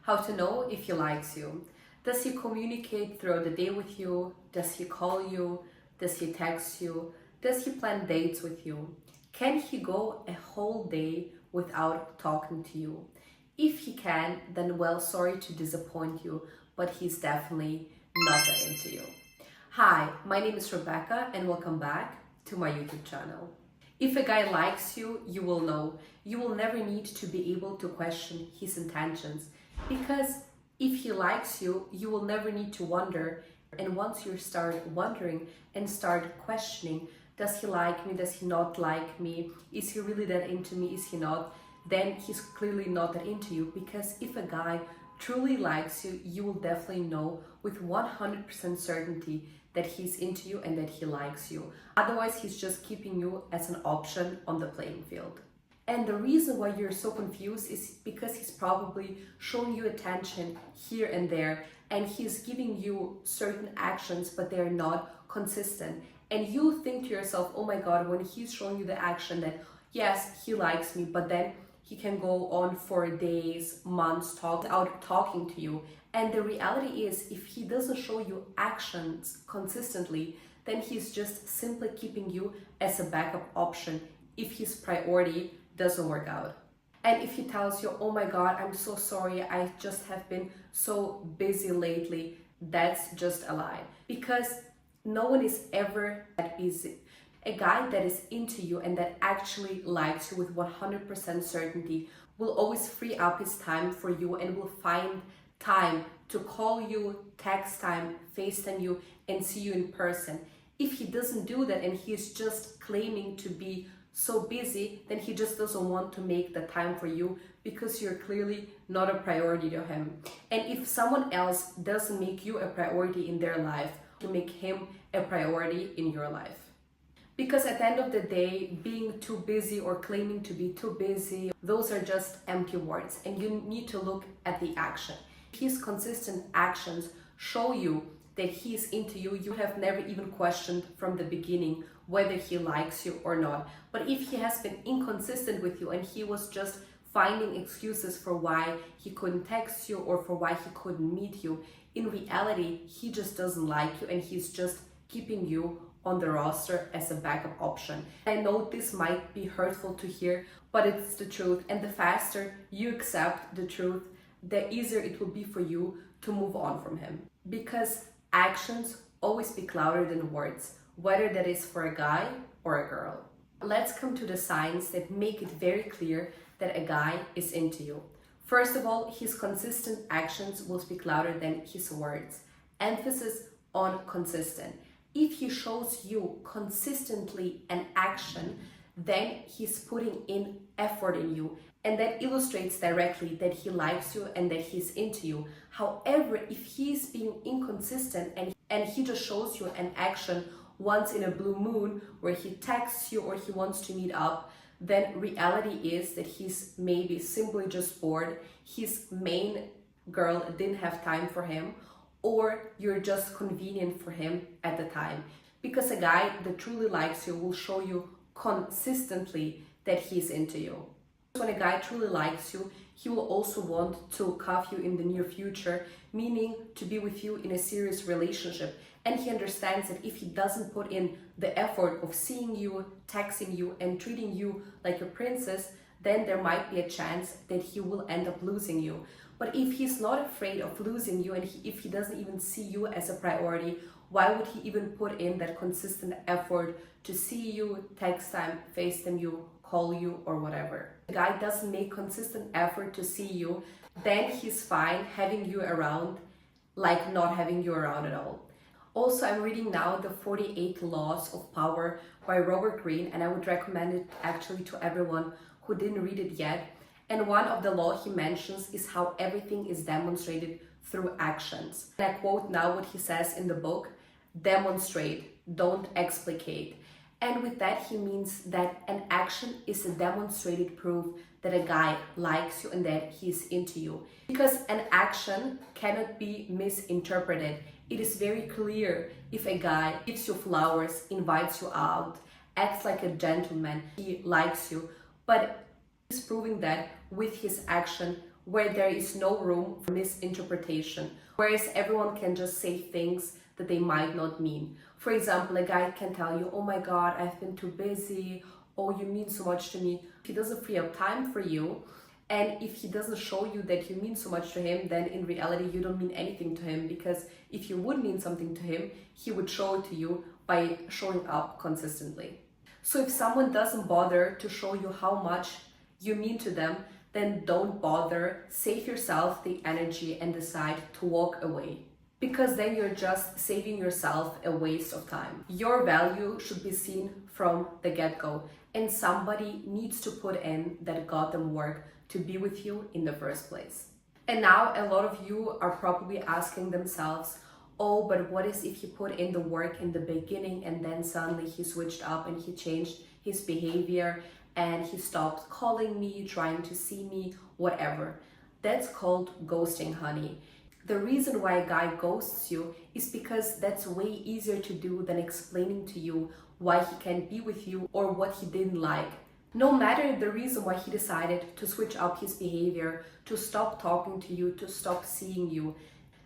How to know if he likes you. Does he communicate throughout the day with you? Does he call you? Does he text you? Does he plan dates with you? Can he go a whole day without talking to you? If he can, then well, sorry to disappoint you, but he's definitely not that into you. Hi, my name is Rebecca and welcome back to my YouTube channel. If a guy likes you, you will know. You will never need to be able to question his intentions, because if he likes you, you will never need to wonder. And once you start wondering and start questioning, does he like me? Does he not like me? Is he really that into me? Is he not? Then he's clearly not that into you, because if a guy truly likes you, you will definitely know with 100% certainty that he's into you and that he likes you. Otherwise, he's just keeping you as an option on the playing field. And the reason why you're so confused is because he's probably showing you attention here and there, and he's giving you certain actions, but they're not consistent. And you think to yourself, oh my God, when he's showing you the action that, yes, he likes me, but then he can go on for days, months, without talking to you. And the reality is, if he doesn't show you actions consistently, then he's just simply keeping you as a backup option if his priority doesn't work out. And if he tells you, oh my God, I'm so sorry, I just have been so busy lately, that's just a lie. Because no one is ever that busy. A guy that is into you and that actually likes you with 100% certainty will always free up his time for you and will find time to call you, text time, FaceTime you, and see you in person. If he doesn't do that and he's just claiming to be so busy, then he just doesn't want to make the time for you, because you're clearly not a priority to him. And if someone else doesn't make you a priority in their life, to make him a priority in your life. Because at the end of the day, being too busy or claiming to be too busy, those are just empty words, and you need to look at the action. His consistent actions show you that he's into you. You have never even questioned from the beginning whether he likes you or not. But if he has been inconsistent with you and he was just finding excuses for why he couldn't text you or for why he couldn't meet you, in reality, he just doesn't like you and he's just keeping you on the roster as a backup option. I know this might be hurtful to hear, but it's the truth. And the faster you accept the truth, the easier it will be for you to move on from him. Because actions always speak louder than words, whether that is for a guy or a girl. Let's come to the signs that make it very clear that a guy is into you. First of all, his consistent actions will speak louder than his words. Emphasis on consistent. If he shows you consistently an action, then he's putting in effort in you. And that illustrates directly that he likes you and that he's into you. However, if he's being inconsistent and he just shows you an action once in a blue moon where he texts you or he wants to meet up, then reality is that he's maybe simply just bored, his main girl didn't have time for him, or you're just convenient for him at the time. Because a guy that truly likes you will show you consistently that he's into you. When a guy truly likes you, he will also want to cuff you in the near future, meaning to be with you in a serious relationship. And he understands that if he doesn't put in the effort of seeing you, texting you, and treating you like a princess, then there might be a chance that he will end up losing you. But if he's not afraid of losing you and if he doesn't even see you as a priority, why would he even put in that consistent effort to see you, text time, FaceTime you, call you, or whatever? The guy doesn't make consistent effort to see you, then he's fine having you around like not having you around at all. Also, I'm reading now the 48 Laws of Power by Robert Greene, and I would recommend it actually to everyone who didn't read it yet. And one of the law he mentions is how everything is demonstrated through actions. And I quote now what he says in the book: demonstrate, don't explicate. And with that, he means that an action is a demonstrated proof that a guy likes you and that he's into you. Because an action cannot be misinterpreted. It is very clear if a guy gives you flowers, invites you out, acts like a gentleman, he likes you, but he's proving that with his action, where there is no room for misinterpretation, whereas everyone can just say things that they might not mean. For example, a guy can tell you, oh my God, I've been too busy. Oh, you mean so much to me. If he doesn't free up time for you, and if he doesn't show you that you mean so much to him, then in reality, you don't mean anything to him, because if you would mean something to him, he would show it to you by showing up consistently. So if someone doesn't bother to show you how much you mean to them, then don't bother, save yourself the energy and decide to walk away. Because then you're just saving yourself a waste of time. Your value should be seen from the get-go, and somebody needs to put in that goddamn work to be with you in the first place. And now a lot of you are probably asking themselves, oh, but what is if he put in the work in the beginning and then suddenly he switched up and he changed his behavior and he stopped calling me, trying to see me, whatever. That's called ghosting, honey. The reason why a guy ghosts you is because that's way easier to do than explaining to you why he can't be with you or what he didn't like. No matter the reason why he decided to switch up his behavior, to stop talking to you, to stop seeing you,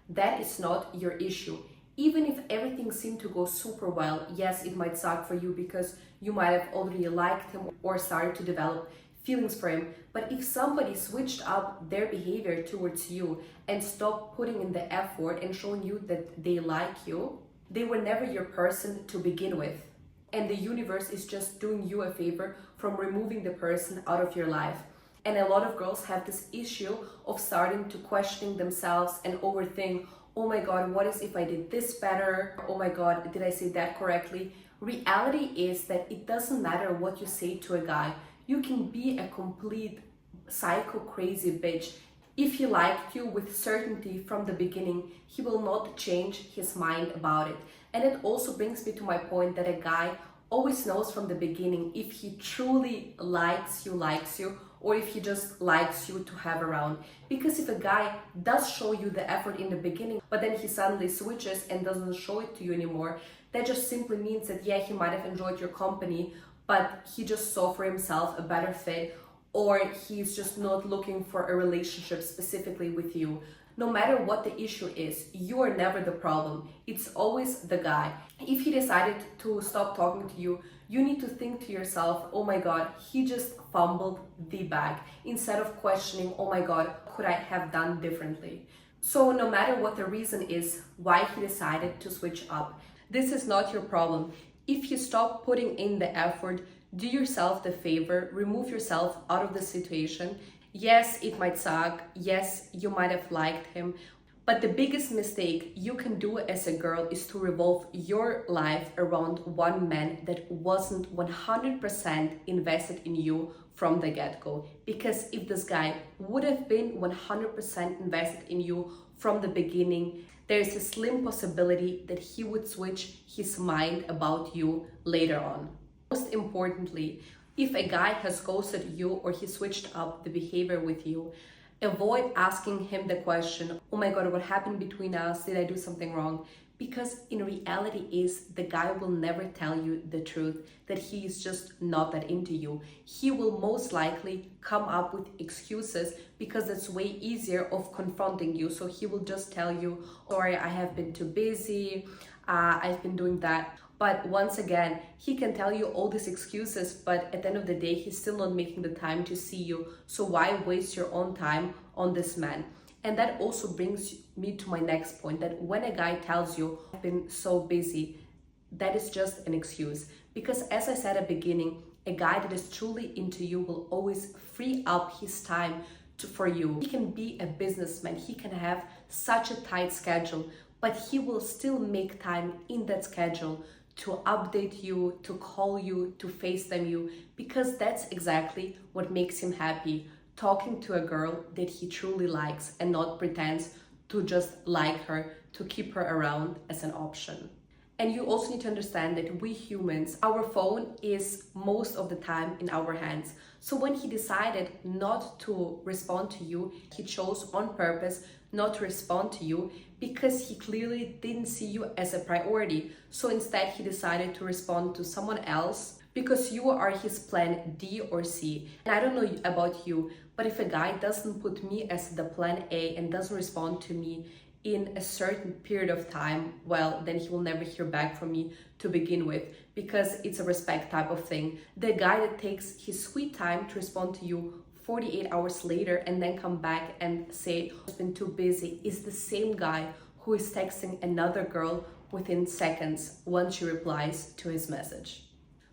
that is not your issue. Even if everything seemed to go super well, yes, it might suck for you because you might have already liked him or started to develop feelings for him. But if somebody switched up their behavior towards you and stopped putting in the effort and showing you that they like you, they were never your person to begin with. And the universe is just doing you a favor from removing the person out of your life. And a lot of girls have this issue of starting to question themselves and overthink, oh my God, what is if I did this better? Oh my God, did I say that correctly? Reality is that it doesn't matter what you say to a guy. You can be a complete psycho crazy bitch. If he liked you with certainty from the beginning, he will not change his mind about it. And it also brings me to my point that a guy always knows from the beginning if he truly likes you, or if he just likes you to have around. Because if a guy does show you the effort in the beginning, but then he suddenly switches and doesn't show it to you anymore, that just simply means that, yeah, he might have enjoyed your company, but he just saw for himself a better fit, or he's just not looking for a relationship specifically with you. No matter what the issue is, you are never the problem. It's always the guy. If he decided to stop talking to you, you need to think to yourself, oh my God, he just fumbled the bag, instead of questioning, oh my God, could I have done differently? So no matter what the reason is why he decided to switch up, this is not your problem. If you stop putting in the effort, do yourself the favor, remove yourself out of the situation. Yes, it might suck. Yes, you might have liked him. But the biggest mistake you can do as a girl is to revolve your life around one man that wasn't 100% invested in you from the get-go. Because if this guy would have been 100% invested in you from the beginning, there is a slim possibility that he would switch his mind about you later on. Most importantly, if a guy has ghosted you or he switched up the behavior with you, avoid asking him the question, oh my God, what happened between us? Did I do something wrong? Because in reality is the guy will never tell you the truth, that he is just not that into you. He will most likely come up with excuses because it's way easier of confronting you. So he will just tell you, sorry, I have been too busy, I've been doing that. But once again, he can tell you all these excuses, but at the end of the day, he's still not making the time to see you. So why waste your own time on this man? And that also brings me to my next point, that when a guy tells you, I've been so busy, that is just an excuse. Because as I said at the beginning, a guy that is truly into you will always free up his time for you. He can be a businessman, he can have such a tight schedule, but he will still make time in that schedule to update you, to call you, to FaceTime you, because that's exactly what makes him happy, talking to a girl that he truly likes and not pretends to just like her, to keep her around as an option. And you also need to understand that we humans, our phone is most of the time in our hands. So when he decided not to respond to you, he chose on purpose not to respond to you because he clearly didn't see you as a priority. So instead he decided to respond to someone else because you are his plan D or C. And I don't know about you, but if a guy doesn't put me as the plan A and doesn't respond to me in a certain period of time, well, then he will never hear back from me to begin with, because it's a respect type of thing. The guy that takes his sweet time to respond to you 48 hours later and then come back and say, I've been too busy, is the same guy who is texting another girl within seconds once she replies to his message.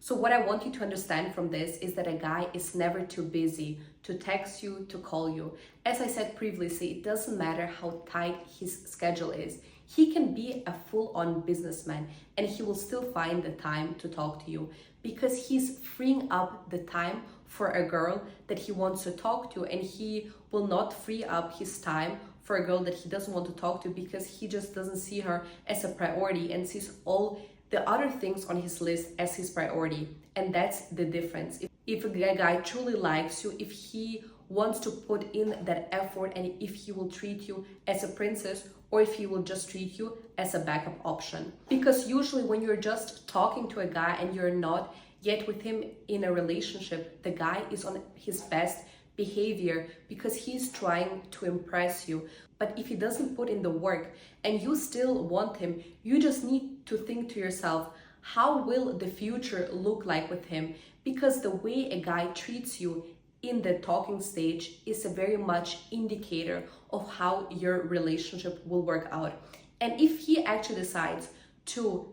So what I want you to understand from this is that a guy is never too busy to text you, to call you. As I said previously, it doesn't matter how tight his schedule is. He can be a full-on businessman and he will still find the time to talk to you, because he's freeing up the time for a girl that he wants to talk to, and he will not free up his time for a girl that he doesn't want to talk to, because he just doesn't see her as a priority and sees all the other things on his list as his priority. And that's the difference. If a guy truly likes you, if he wants to put in that effort, and if he will treat you as a princess, or if he will just treat you as a backup option. Because usually when you're just talking to a guy and you're not yet with him in a relationship, the guy is on his best behavior because he's trying to impress you. But if he doesn't put in the work and you still want him, you just need to think to yourself, how will the future look like with him? Because the way a guy treats you in the talking stage is a very much indicator of how your relationship will work out. And if he actually decides to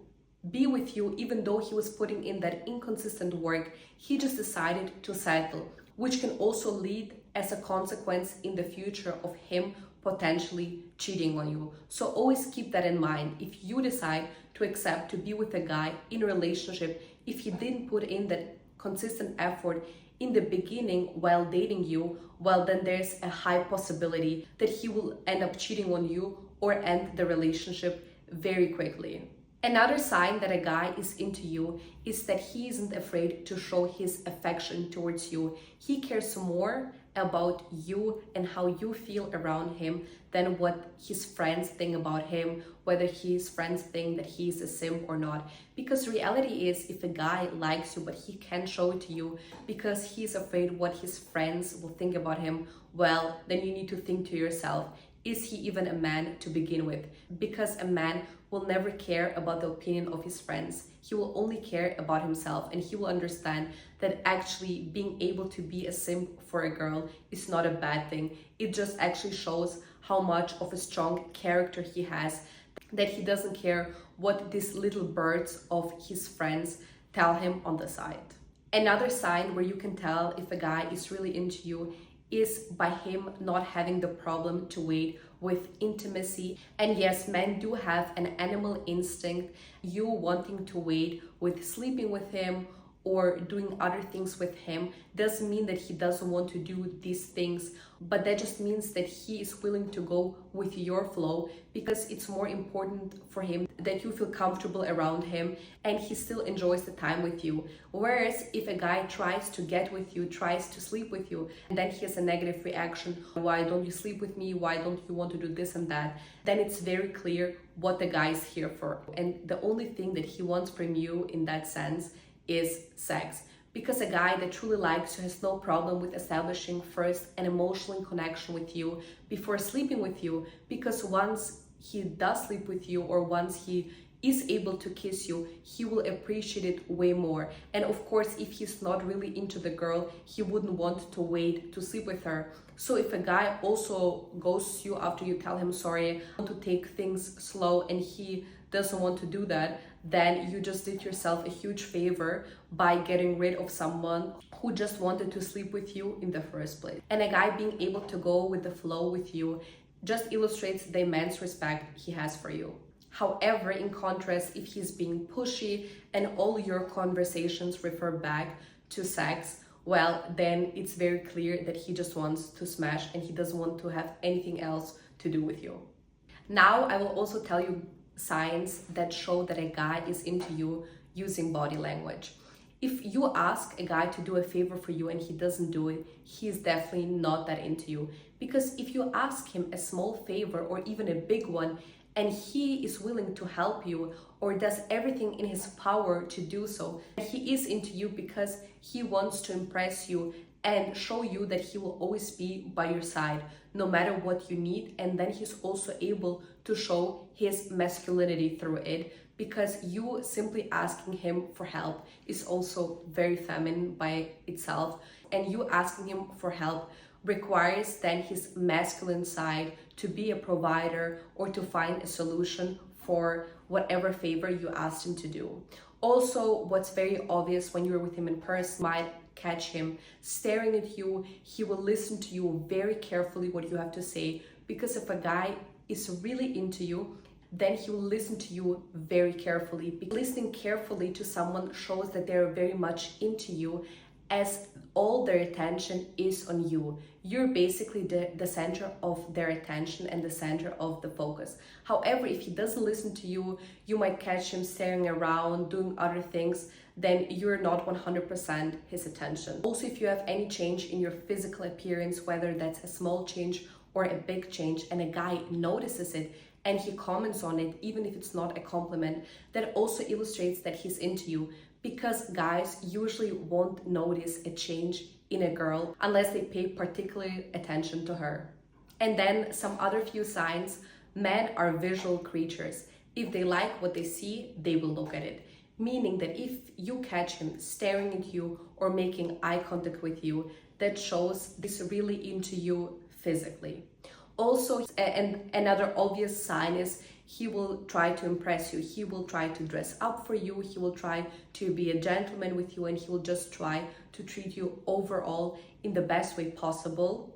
be with you, even though he was putting in that inconsistent work, he just decided to settle, which can also lead as a consequence in the future of him potentially cheating on you. So always keep that in mind. If you decide to accept to be with a guy in a relationship, if he didn't put in that consistent effort in the beginning while dating you, well, then there's a high possibility that he will end up cheating on you or end the relationship very quickly. Another sign that a guy is into you is that he isn't afraid to show his affection towards you. He cares more about you and how you feel around him than what his friends think about him, whether his friends think that he's a simp or not. Because reality is, if a guy likes you but he can't show it to you because he's afraid what his friends will think about him, well, then you need to think to yourself, is he even a man to begin with? Because a man will never care about the opinion of his friends. He will only care about himself, and he will understand that actually being able to be a simp for a girl is not a bad thing. It just actually shows how much of a strong character he has, that he doesn't care what these little birds of his friends tell him on the side. Another sign where you can tell if a guy is really into you is by him not having the problem to wait with intimacy. And yes, men do have an animal instinct. You wanting to wait with sleeping with him or doing other things with him doesn't mean that he doesn't want to do these things, but that just means that he is willing to go with your flow, because it's more important for him that you feel comfortable around him and he still enjoys the time with you. Whereas if a guy tries to get with you, tries to sleep with you, and then he has a negative reaction, why don't you sleep with me, why don't you want to do this and that, then it's very clear what the guy is here for. And the only thing that he wants from you in that sense is sex. Because a guy that truly likes you has no problem with establishing first an emotional connection with you before sleeping with you, because once he does sleep with you or once he is able to kiss you, he will appreciate it way more. And of course, if he's not really into the girl, he wouldn't want to wait to sleep with her. So if a guy also ghosts you after you tell him sorry, want to take things slow, and he doesn't want to do that, then you just did yourself a huge favor by getting rid of someone who just wanted to sleep with you in the first place. And a guy being able to go with the flow with you just illustrates the immense respect he has for you. However, in contrast, if he's being pushy and all your conversations refer back to sex, well, then it's very clear that he just wants to smash and he doesn't want to have anything else to do with you. Now, I will also tell you signs that show that a guy is into you using body language. If you ask a guy to do a favor for you and he doesn't do it, he's definitely not that into you. Because if you ask him a small favor or even a big one and he is willing to help you or does everything in his power to do so. He is into you because he wants to impress you and show you that he will always be by your side no matter what you need. And then he's also able to show his masculinity through it, because you simply asking him for help is also very feminine by itself, and you asking him for help requires then his masculine side to be a provider or to find a solution for whatever favor you asked him to do. Also, what's very obvious when you're with him in person, you might catch him staring at you. He will listen to you very carefully what you have to say, because if a guy is really into you, then he will listen to you very carefully. Listening carefully to someone shows that they're very much into you, as all their attention is on you. You're basically the center of their attention and the center of the focus. However, if he doesn't listen to you, you might catch him staring around, doing other things, then you're not 100% his attention. Also, if you have any change in your physical appearance, whether that's a small change or a big change, and a guy notices it and he comments on it, even if it's not a compliment, that also illustrates that he's into you. Because guys usually won't notice a change in a girl unless they pay particular attention to her. And then some other few signs: men are visual creatures. If they like what they see, they will look at it. Meaning that if you catch him staring at you or making eye contact with you, that shows he's really into you physically. Also, and another obvious sign is he will try to impress you. He will try to dress up for you. He will try to be a gentleman with you, and he will just try to treat you overall in the best way possible.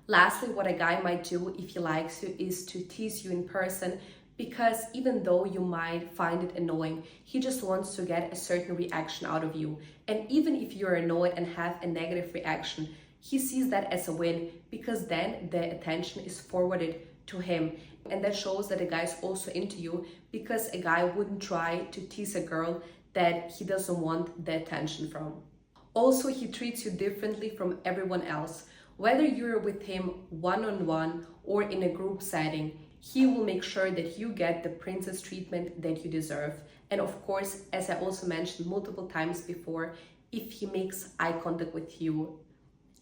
Lastly, what a guy might do if he likes you is to tease you in person, because even though you might find it annoying, he just wants to get a certain reaction out of you. And even if you're annoyed and have a negative reaction, he sees that as a win, because then the attention is forwarded to him. And that shows that a guy is also into you, because a guy wouldn't try to tease a girl that he doesn't want the attention from. Also, he treats you differently from everyone else. Whether you're with him one-on-one or in a group setting, he will make sure that you get the princess treatment that you deserve. And of course, as I also mentioned multiple times before, if he makes eye contact with you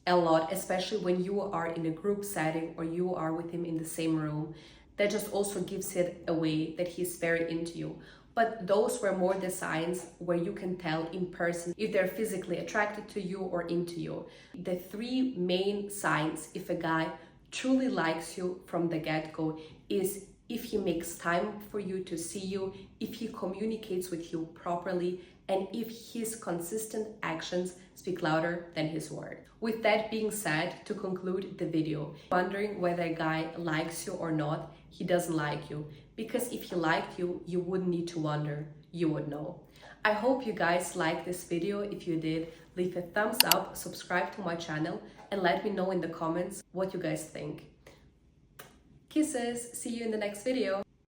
a lot, especially when you are in a group setting or you are with him in the same room, that just also gives it away that he's very into you. But those were more the signs where you can tell in person if they're physically attracted to you or into you. The three main signs if a guy truly likes you from the get-go is if he makes time for you to see you, if he communicates with you properly, and if his consistent actions speak louder than his word. With that being said, to conclude the video, wondering whether a guy likes you or not, he doesn't like you. Because if he liked you, you wouldn't need to wonder, you would know. I hope you guys liked this video. If you did, leave a thumbs up, subscribe to my channel, and let me know in the comments what you guys think. Kisses, see you in the next video.